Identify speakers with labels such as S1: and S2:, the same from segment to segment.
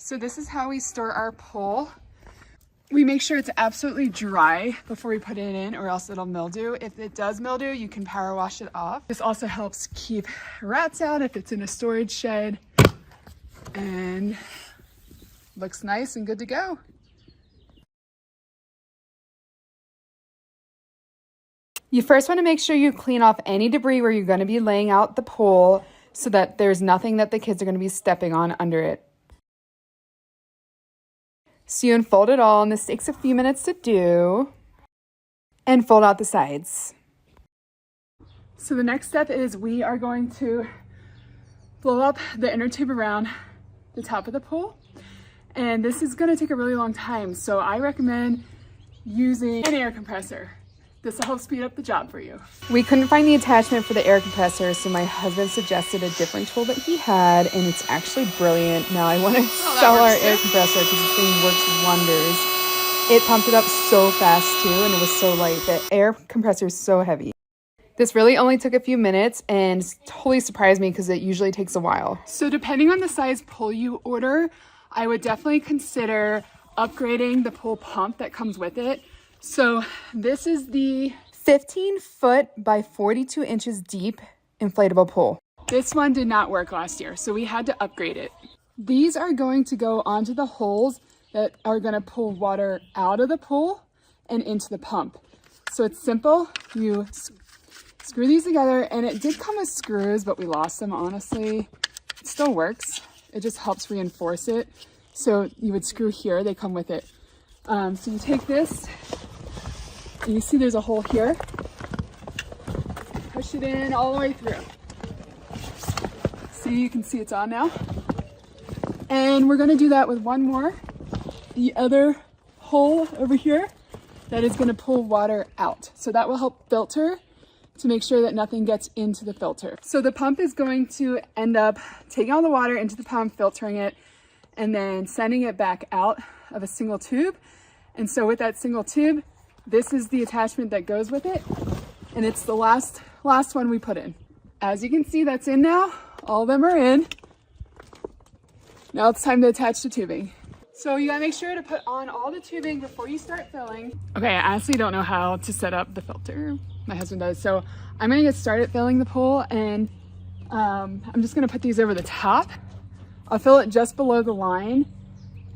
S1: So this is how we store our pool. We make sure it's absolutely dry before we put it in, or else it'll mildew. If it does mildew, you can power wash it off. This also helps keep rats out if it's in a storage shed, and looks nice and good to go. You first want to make sure you clean off any debris where you're going to be laying out the pool so that there's nothing that the kids are going to be stepping on under it. So you unfold it all, and this takes a few minutes to do, and fold out the sides. So the next step is we are going to blow up the inner tube around the top of the pool, and this is going to take a really long time, so I recommend using an air compressor. This will help speed up the job for you. We couldn't find the attachment for the air compressor, so my husband suggested a different tool that he had, and it's actually brilliant. Now I want to sell our air compressor because this thing works wonders. It pumped it up so fast too, and it was so light. The air compressor is so heavy. This really only took a few minutes and totally surprised me because it usually takes a while. So depending on the size pool you order, I would definitely consider upgrading the pool pump that comes with it. So this is the 15-foot by 42 inches deep inflatable pool. This one did not work last year, so we had to upgrade it. These are going to go onto the holes that are going to pull water out of the pool and into the pump. So it's simple. You screw these together, and it did come with screws, but we lost them, honestly. It still works. It just helps reinforce it. So you would screw here, they come with it. So you take this, and you see there's a hole here. Push it in all the way through. See, you can see it's on now. And we're gonna do that with one more. The other hole over here that is gonna pull water out. So that will help filter to make sure that nothing gets into the filter. So the pump is going to end up taking all the water into the pump, filtering it, and then sending it back out of a single tube. And so with that single tube, this is the attachment that goes with it, and it's the last one we put in. As you can see, that's in now. All of them are in. Now it's time to attach the tubing. So you gotta make sure to put on all the tubing before you start filling. Okay, I honestly don't know how to set up the filter. My husband does. So I'm gonna get started filling the pool, and I'm just gonna put these over the top. I'll fill it just below the line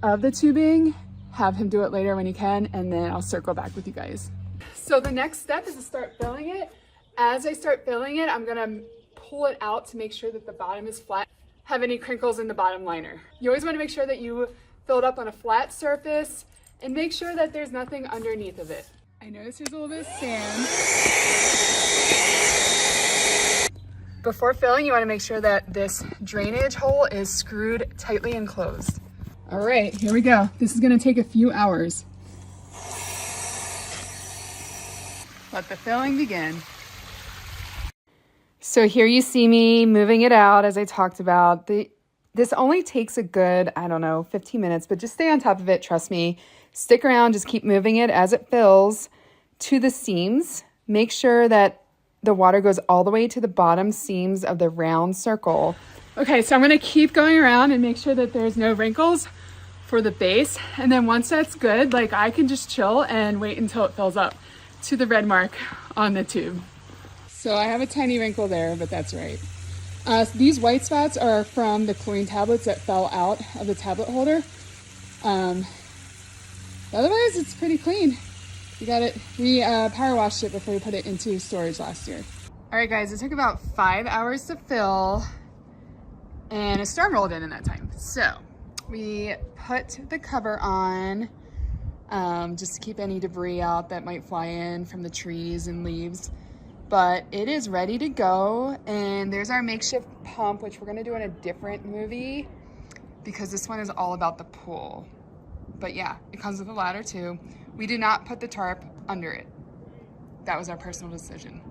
S1: of the tubing, have him do it later when he can, and then I'll circle back with you guys. So the next step is to start filling it. As I start filling it, I'm gonna pull it out to make sure that the bottom is flat. Have any crinkles in the bottom liner. You always wanna make sure that you fill it up on a flat surface and make sure that there's nothing underneath of it. I noticed there's a little bit of sand. Before filling, you wanna make sure that this drainage hole is screwed tightly and closed. All right, here we go. This is gonna take a few hours. Let the filling begin. So here you see me moving it out as I talked about. This only takes a good, 15 minutes, but just stay on top of it, trust me. Stick around, just keep moving it as it fills to the seams. Make sure that the water goes all the way to the bottom seams of the round circle. Okay, so I'm gonna keep going around and make sure that there's no wrinkles for the base. And then once that's good, I can just chill and wait until it fills up to the red mark on the tube. So I have a tiny wrinkle there, but that's right. These white spots are from the chlorine tablets that fell out of the tablet holder. Otherwise, it's pretty clean. We power washed it before we put it into storage last year. All right, guys, it took about 5 hours to fill, and a storm rolled in that time. So we put the cover on just to keep any debris out that might fly in from the trees and leaves. But it is ready to go, and there's our makeshift pump, which we're gonna do in a different movie because this one is all about the pool. But yeah, it comes with a ladder too. We did not put the tarp under it. That was our personal decision.